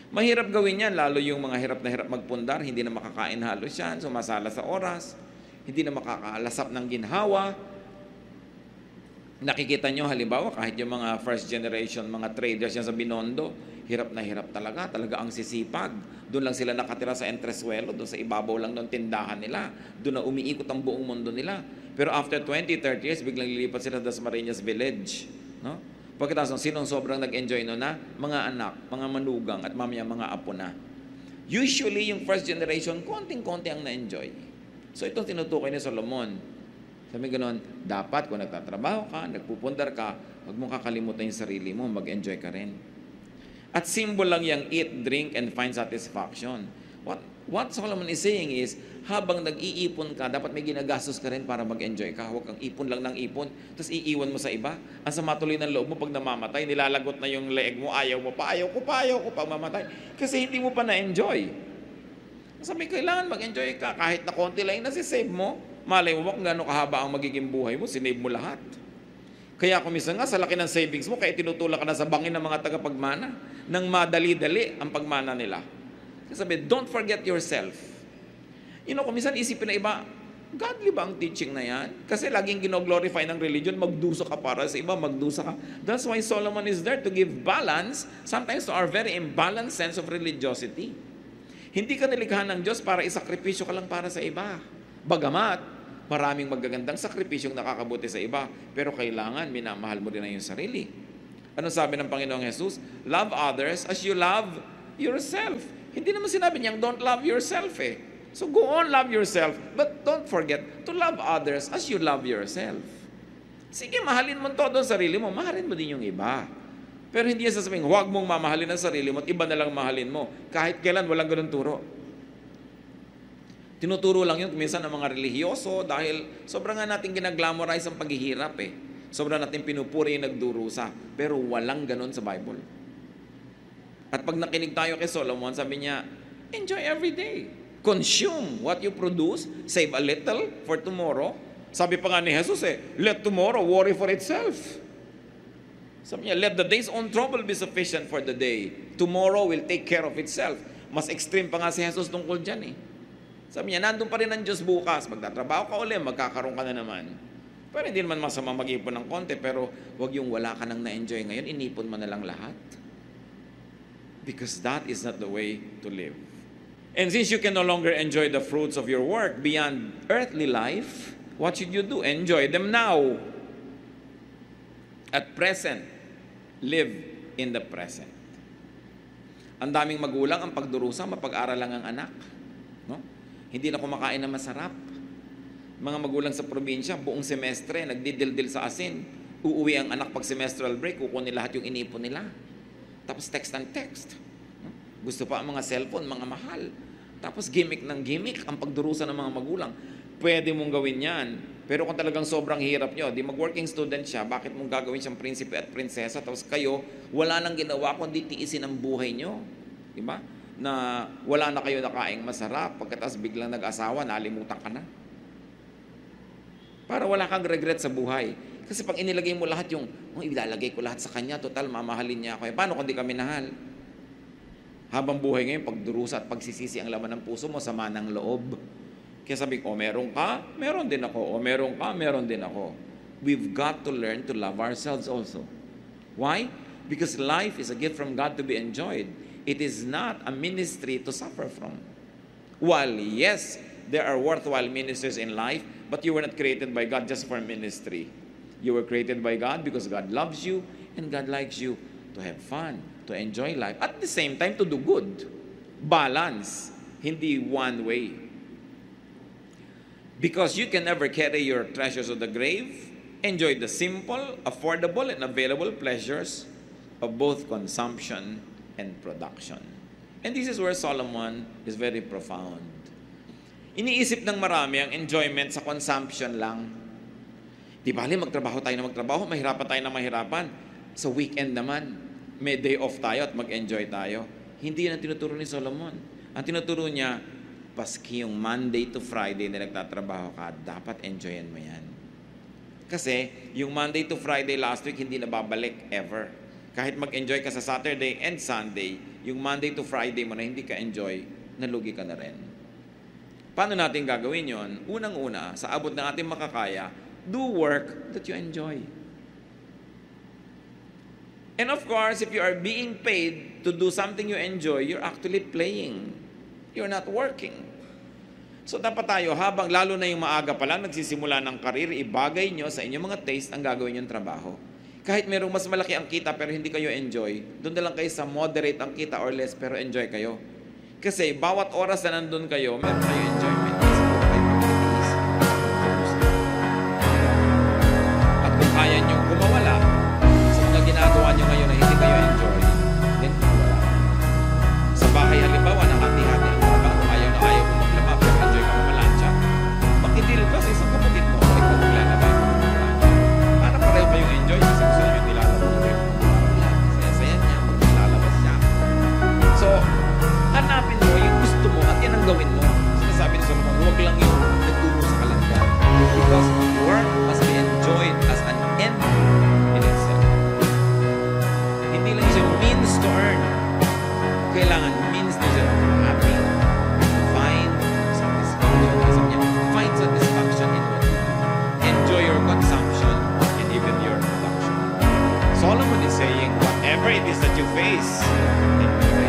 Mahirap gawin yan, lalo yung mga hirap na hirap magpundar, hindi na makakain halos yan, sumasala sa oras, hindi na makakalasap ng ginhawa. Nakikita nyo halimbawa, kahit yung mga first generation, mga traders yan sa Binondo, hirap na hirap talaga ang sisipag. Doon lang sila nakatira sa entresuelo, doon sa ibabaw lang ng tindahan nila. Doon na umiikot ang buong mundo nila. Pero after 20, 30 years, biglang lilipat sila sa Dasmariñas Village. No? Pagkatapos, sinong sobrang nag-enjoy no na? Mga anak, mga manugang, at mamaya mga apo na. Usually, yung first generation, konting-konti ang na-enjoy. So, itong tinutukoy ni Solomon. Sabi ganoon, dapat kung nagtatrabaho ka, nagpupundar ka, huwag mong kakalimutan yung sarili mo, mag-enjoy ka rin. At symbol lang yung eat, drink, and find satisfaction. What Solomon is saying is, habang nag-iipon ka, dapat may ginagastos ka rin para mag-enjoy ka. Huwag kang ipon lang ng ipon, tapos iiwan mo sa iba. Ang sama tuloy ng loob mo pag namamatay, nilalagot na yung leeg mo, ayaw ko pa mamatay. Kasi hindi mo pa na-enjoy. Sabi, kailangan mag-enjoy ka. Kahit na konti lang yung nasisave mo, malay mo ba kung gano'ng kahaba ang magiging buhay mo, sinave mo lahat. Kaya kung minsan nga, sa laki ng savings mo, kaya tinutulak ka na sa bangin ng mga tagapagmana, nang madali-dali ang pagmana nila. Sabi, don't forget yourself. Kung minsan isipin na iba, godly ba ang teaching na yan? Kasi laging gino-glorify ng religion, magdusa ka para sa iba, magdusa ka. That's why Solomon is there to give balance, sometimes to our very imbalanced sense of religiosity. Hindi ka nilikha ng Diyos para isakripisyo ka lang para sa iba. Bagamat, maraming magagandang sakripisyong nakakabuti sa iba, pero kailangan minamahal mo din ang iyong sarili. Ano sabi ng Panginoong Jesus? Love others as you love yourself. Hindi naman sinabi niyang don't love yourself eh. So go on, love yourself, but don't forget to love others as you love yourself. Sige, mahalin mo todo ang sarili mo, mahalin mo din yung iba. Pero hindi yan sasabihin, huwag mong mamahalin ang sarili mo at iba na lang mahalin mo. Kahit kailan, walang ganun turo. Tinuturo lang yun minsan ng mga relihiyoso dahil sobrang nga natin ginaglamorize ang paghihirap eh. Sobrang natin pinupuri yung nagdurusa. Pero walang ganun sa Bible. At pag nakinig tayo kay Solomon, sabi niya, enjoy every day. Consume what you produce, save a little for tomorrow. Sabi pa nga ni Jesus let tomorrow worry for itself. Sabi niya, let the day's own trouble be sufficient for the day. Tomorrow will take care of itself. Mas extreme pa nga si Jesus tungkol dyan Sabi niya, nandun pa rin ang Diyos bukas. Magtatrabaho ka ulit, magkakaroon ka na naman. Pero hindi naman masama mag-ipon ng konti, pero wag yung wala ka nang na-enjoy ngayon, inipon mo na lang lahat. Because that is not the way to live. And since you can no longer enjoy the fruits of your work beyond earthly life, what should you do? Enjoy them now. At present, live in the present. Ang daming magulang, ang pagdurusa, mapag-aral lang ang anak. No? Hindi na kumakain na masarap. Mga magulang sa probinsya, buong semestre, nagdidildil sa asin. Uuwi ang anak pag semestral break, kukunin lahat yung inipon nila. Tapos text and text. Gusto pa ang mga cellphone, mga mahal. Tapos gimmick ng gimmick ang pagdurusa ng mga magulang. Pwede mong gawin yan. Pero kung talagang sobrang hirap nyo, di mag-working student siya, bakit mong gagawin siyang prinsipe at prinsesa? Tapos kayo, wala nang ginawa kundi tiisin ang buhay nyo. Diba? Na wala na kayo nakaing masarap, pagkatapos biglang nag-asawa, nalimutan ka na. Para wala kang regret sa buhay. Kasi pag inilagay mo lahat yung, ilalagay ko lahat sa kanya, total, mamahalin niya ako. Paano kung di ka minahal? Habang buhay ngayon, pagdurusa at pagsisisi ang laman ng puso mo, sama ng loob. Kaya sabi ko, meron ka, meron din ako. O meron ka, meron din ako. We've got to learn to love ourselves also. Why? Because life is a gift from God to be enjoyed. It is not a ministry to suffer from. While, yes, there are worthwhile ministers in life, but you were not created by God just for ministry. You were created by God because God loves you and God likes you to have fun, to enjoy life. At the same time, to do good. Balance. Hindi one way. Because you can never carry your treasures to the grave, enjoy the simple, affordable, and available pleasures of both consumption and production. And this is where Solomon is very profound. Iniisip ng marami ang enjoyment sa consumption lang. Di bali, magtrabaho tayo na magtrabaho, mahirapan tayo na mahirapan. Sa weekend naman, may day off tayo at mag-enjoy tayo. Hindi yan ang tinuturo ni Solomon. Ang tinuturo niya, paski yung Monday to Friday na nagtatrabaho ka, dapat enjoyin mo yan. Kasi yung Monday to Friday last week, hindi na babalik ever. Kahit mag-enjoy ka sa Saturday and Sunday, yung Monday to Friday mo na hindi ka enjoy, nalugi ka na rin. Paano natin gagawin yon? Unang-una, sa abot ng ating makakaya, do work that you enjoy. And of course, if you are being paid to do something you enjoy, you're actually playing. You're not working. So dapat tayo, habang lalo na yung maaga pa lang, nagsisimula ng karir, ibagay nyo sa inyong mga taste ang gagawin yung trabaho. Kahit merong mas malaki ang kita pero hindi kayo enjoy, doon na lang kayo sa moderate ang kita or less pero enjoy kayo. Kasi bawat oras na nandun kayo, meron kayo enjoyment. At kung kaya nyo kumawala sa mga ginagawa nyo ngayon na hindi kayo enjoy, then kumawala. Sa bahay halimbawa, nakati-hati ang trabaho, ayaw na ayaw kung maglaba, pero enjoy ka mamalansya. Makitil ka sa isang kapatid mo, ikaw maglalaba yung mamalansya. Para pareho kayong enjoy, kasi gusto nyo nilalaba mo rin. Saya-saya niya, maglalabas siya. So, hanapin mo yung gusto mo at yan ang gawin mo. Sinasabi ni Solomon, huwag lang yung nagturo sa kalandan. Because work must be enjoyed as an end in itself. Hindi lang siya means to earn. Kailangan means to siya happy. Find satisfaction. Sabi niya, find satisfaction in what you do. Enjoy your consumption and even your production. Solomon is saying, whatever it is that you face, enjoy.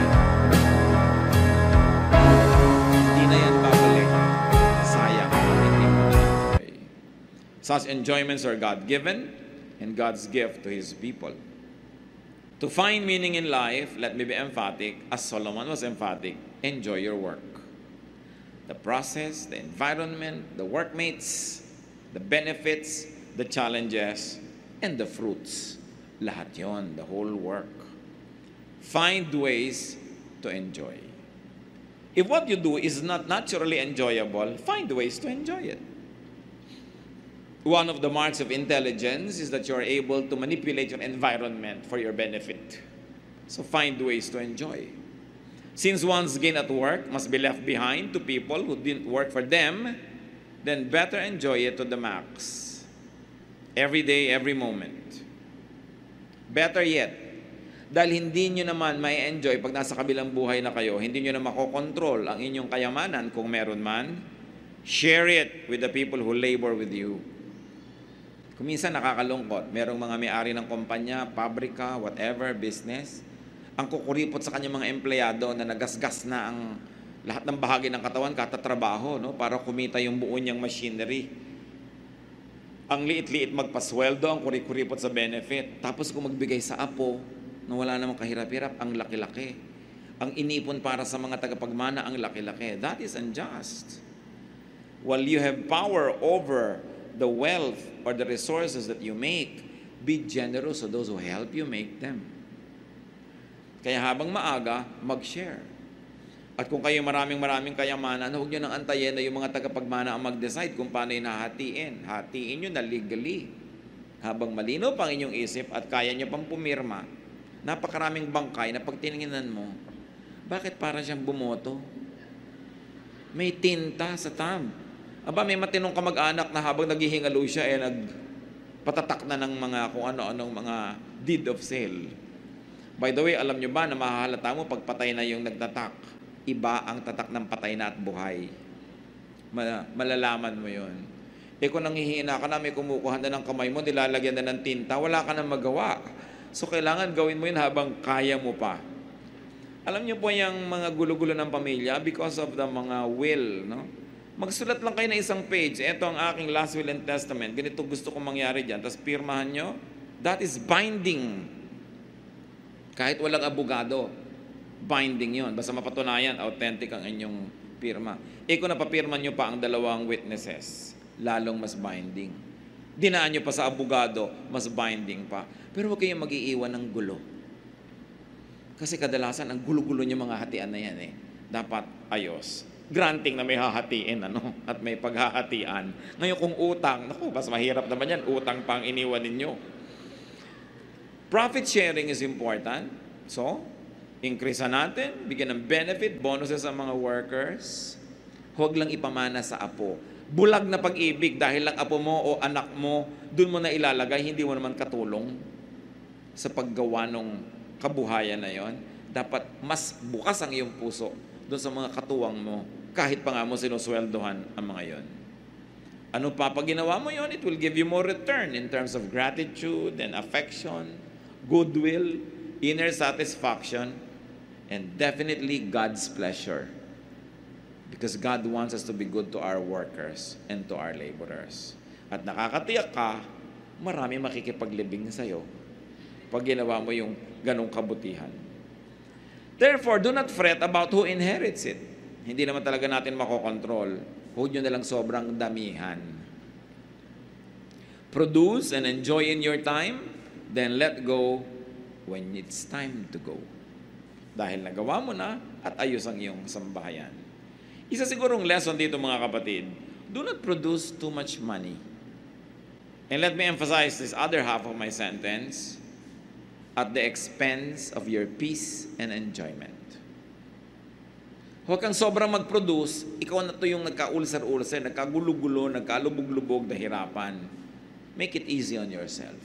Hindi na yan babalik. Sayang kung hindi mo na-enjoy. Such enjoyments are God-given and God's gift to His people. To find meaning in life, let me be emphatic, as Solomon was emphatic, enjoy your work. The process, the environment, the workmates, the benefits, the challenges, and the fruits. Lahat yon, the whole work. Find ways to enjoy. If what you do is not naturally enjoyable, find ways to enjoy it. One of the marks of intelligence is that you are able to manipulate your environment for your benefit. So find ways to enjoy. Since one's gain at work must be left behind to people who didn't work for them, then better enjoy it to the max. Every day, every moment. Better yet, dahil hindi nyo naman may enjoy pag nasa kabilang buhay na kayo, hindi nyo na makokontrol ang inyong kayamanan kung meron man, share it with the people who labor with you. Kuminsan nakakalungkot, merong mga may-ari ng kumpanya, pabrika, whatever, business, ang kukuripot sa kanyang mga empleyado na nagasgas na ang lahat ng bahagi ng katawan katatrabaho, no, para kumita yung buo niyang machinery. Ang liit-liit magpasweldo, ang kurikuripot sa benefit. Tapos kung magbigay sa apo, na wala namang kahirap-hirap, ang laki-laki. Ang inipon para sa mga tagapagmana, ang laki-laki. That is unjust. While you have power over the wealth or the resources that you make, be generous to those who help you make them. Kaya habang maaga, mag-share. At kung kayo maraming kayamanan, huwag nyo nang antayin na yung mga tagapagmana ang mag-decide kung paano yung hahatiin. Hatiin nyo na legally. Habang malino pang inyong isip at kaya nyo pang pumirma, napakaraming bangkay na pag tiningnan mo, bakit para siyang bumoto? May tinta sa thumb. Aba, may matinong kamag-anak na habang naghihingalo siya, nagpatatak na ng mga kung ano-anong mga deed of sale. By the way, alam nyo ba na mahahalata mo pag patay na yung nagtatak? Iba ang tatak ng patay na at buhay. Malalaman mo yun. Kung nanghihina ka na, may kumukuha na ng kamay mo, nilalagyan na ng tinta, wala ka na magawa. So, kailangan gawin mo yun habang kaya mo pa. Alam niyo po yung mga gulo-gulo ng pamilya because of the mga will, no? Magsulat lang kayo na isang page. Ito ang aking last will and testament. Ganito gusto kong mangyari dyan. Tapos pirmahan nyo. That is binding. Kahit walang abogado, binding yon. Basta mapatunayan, authentic ang inyong pirma. Kung napapirma nyo pa ang dalawang witnesses, lalong mas binding. Dinaan nyo pa sa abogado, mas binding pa. Pero huwag kayong mag-iiwan ng gulo. Kasi kadalasan, ang gulo-gulo nyo mga hatian na yan Dapat ayos. granting na may hahatiin, at may paghahatian. Ngayon kung utang, mas mahirap naman yan, utang pang iniwan ninyo. Profit sharing is important. So, increase natin, bigyan ng benefit, bonuses sa mga workers. Huwag lang ipamana sa apo. Bulag na pag-ibig dahil lang apo mo o anak mo, dun mo na ilalagay, hindi mo naman katulong sa paggawa ng kabuhayan na yon. Dapat mas bukas ang iyong puso doon sa mga katuwang mo, kahit pa nga mo sinusweldohan ang mga yon. Ano pa pag ginawa mo yon, it will give you more return in terms of gratitude and affection, goodwill, inner satisfaction, and definitely God's pleasure. Because God wants us to be good to our workers and to our laborers. At nakakatiyak ka, marami makikipaglibing sa'yo pag ginawa mo yung ganong kabutihan. Therefore, do not fret about who inherits it. Hindi naman talaga natin makokontrol. Huwag nyo nalang sobrang damihan. Produce and enjoy in your time, then let go when it's time to go. Dahil nagawa mo na at ayos ang iyong sambahayan. Isa sigurong lesson dito mga kapatid, do not produce too much money. And let me emphasize this other half of my sentence, at the expense of your peace and enjoyment. Huwag kang sobrang mag-produce, ikaw na to yung nagkaulsar-ulsar, nagkagulo-gulo, nagkalubog-lubog na hirapan. Make it easy on yourself.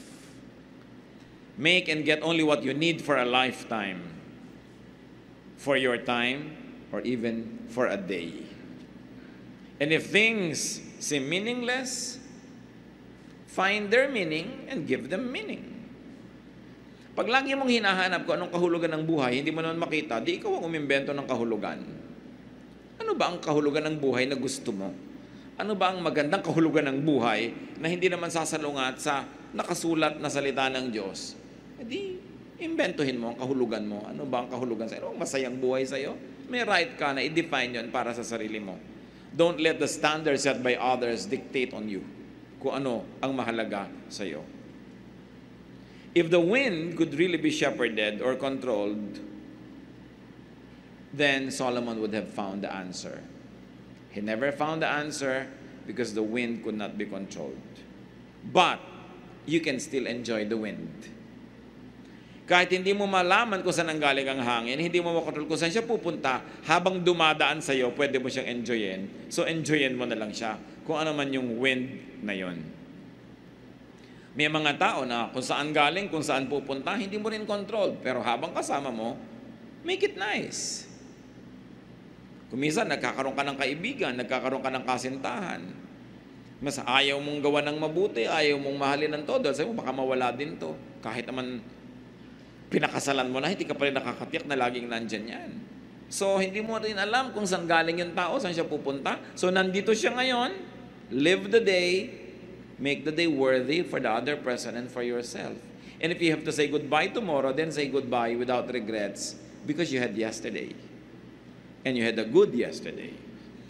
Make and get only what you need for a lifetime, for your time, or even for a day. And if things seem meaningless, find their meaning and give them meaning. Pag lagi mong hinahanap kung anong kahulugan ng buhay, hindi mo naman makita, di ikaw ang umimbento ng kahulugan. Ano ba ang kahulugan ng buhay na gusto mo? Ano ba ang magandang kahulugan ng buhay na hindi naman sasalungat sa nakasulat na salita ng Diyos? Di, imbentohin mo ang kahulugan mo. Ano ba ang kahulugan sa'yo? Ano ang masayang buhay sa'yo? May right ka na i-define yun para sa sarili mo. Don't let the standards set by others dictate on you kung ano ang mahalaga sa'yo. If the wind could really be shepherded or controlled, then Solomon would have found the answer. He never found the answer because the wind could not be controlled. But you can still enjoy the wind. Kahit hindi mo malaman kung saan ang galing ang hangin, hindi mo makontrol kung saan siya pupunta, habang dumadaan sa iyo, pwede mo siyang enjoyin. So enjoyin mo na lang siya kung ano man yung wind na yon. May mga tao na kung saan galing, kung saan pupunta, hindi mo rin control. Pero habang kasama mo, make it nice. Kung minsan, nagkakaroon ka ng kaibigan, nagkakaroon ka ng kasintahan. Mas ayaw mong gawa ng mabuti, ayaw mong mahalin ng todo. Sabi mo, baka mawala din to. Kahit naman pinakasalan mo na, hindi ka pa rin nakakatiyak na laging nandyan yan. So, hindi mo rin alam kung saan galing yung tao, saan siya pupunta. So, nandito siya ngayon. Live the day. Make the day worthy for the other person and for yourself. And if you have to say goodbye tomorrow, then say goodbye without regrets because you had yesterday. And you had a good yesterday.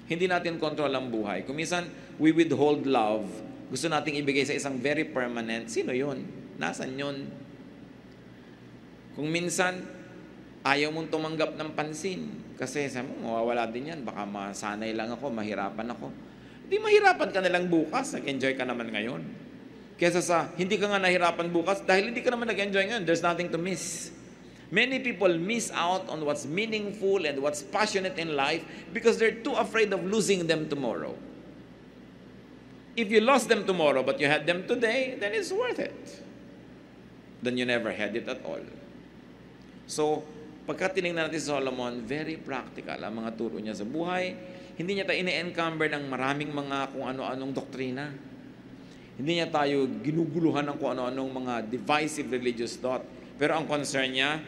Hindi natin control ang buhay. Kung minsan, we withhold love. Gusto nating ibigay sa isang very permanent. Sino yun? Nasaan yun? Kung minsan, ayaw mong tumanggap ng pansin. Kasi sabi mo, mawawala din yan. Baka masanay lang ako, mahirapan ako. Hindi mahirapan ka na lang bukas, nag-enjoy ka naman ngayon. Kesa sa hindi ka nga nahirapan bukas dahil hindi ka naman nag-enjoy ngayon, there's nothing to miss. Many people miss out on what's meaningful and what's passionate in life because they're too afraid of losing them tomorrow. If you lost them tomorrow but you had them today, then it's worth it. Then you never had it at all. So, pagka tinignan natin si Solomon, very practical ang mga turo niya sa buhay. Hindi niya tayo ine-encumber ng maraming mga kung ano-anong doktrina. Hindi niya tayo ginuguluhan ng kung ano-anong mga divisive religious thought. Pero ang concern niya,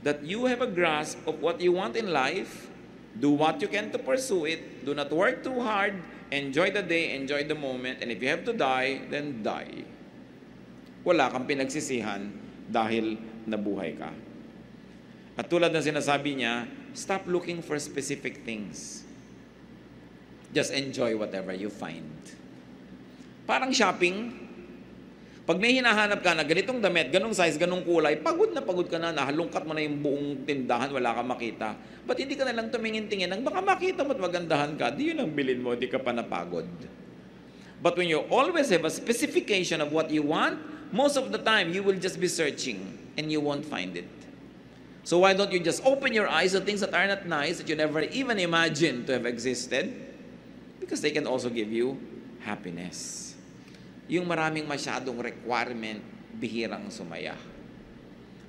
that you have a grasp of what you want in life, do what you can to pursue it, do not work too hard, enjoy the day, enjoy the moment, and if you have to die, then die. Wala kang pinagsisihan dahil nabuhay ka. At tulad ng sinasabi niya, stop looking for specific things. Just enjoy whatever you find. Parang shopping. Pag may hinahanap ka na ganitong damit, ganong size, ganong kulay, pagod ka na, nahalungkat mo na yung buong tindahan, wala ka makita. Ba't hindi ka na lang tumingin-tingin ang baka makita mo at magandahan ka, di yun ang bilin mo, di ka pa napagod. But when you always have a specification of what you want, most of the time, you will just be searching and you won't find it. So why don't you just open your eyes to things that are not nice, that you never even imagined to have existed? Because they can also give you happiness. Yung maraming masyadong requirement, bihirang sumaya.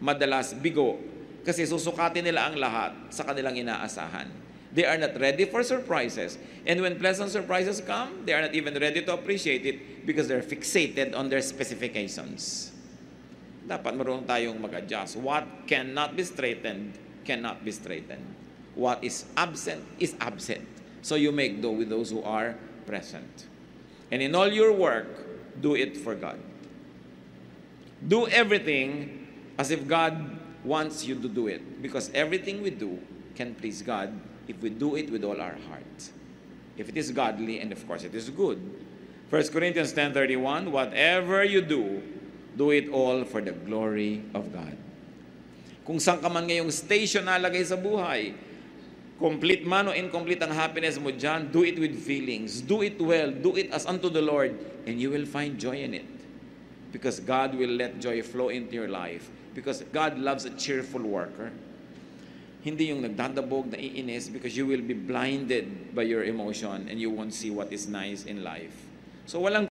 Madalas bigo, kasi susukatin nila ang lahat sa kanilang inaasahan. They are not ready for surprises. And when pleasant surprises come, they are not even ready to appreciate it because they're fixated on their specifications. Dapat marunong tayong mag-adjust. What cannot be straightened, cannot be straightened. What is absent. So you make do with those who are present. And in all your work, do it for God. Do everything as if God wants you to do it. Because everything we do can please God if we do it with all our heart. If it is godly, and of course it is good. 1 Corinthians 10:31, whatever you do, do it all for the glory of God. Kung saan ka man ngayong station nalagay sa buhay, complete man o incomplete ang happiness mo dyan, do it with feelings. Do it well. Do it as unto the Lord. And you will find joy in it. Because God will let joy flow into your life. Because God loves a cheerful worker. Hindi yung nagdadabog, naiinis, because you will be blinded by your emotion and you won't see what is nice in life. So walang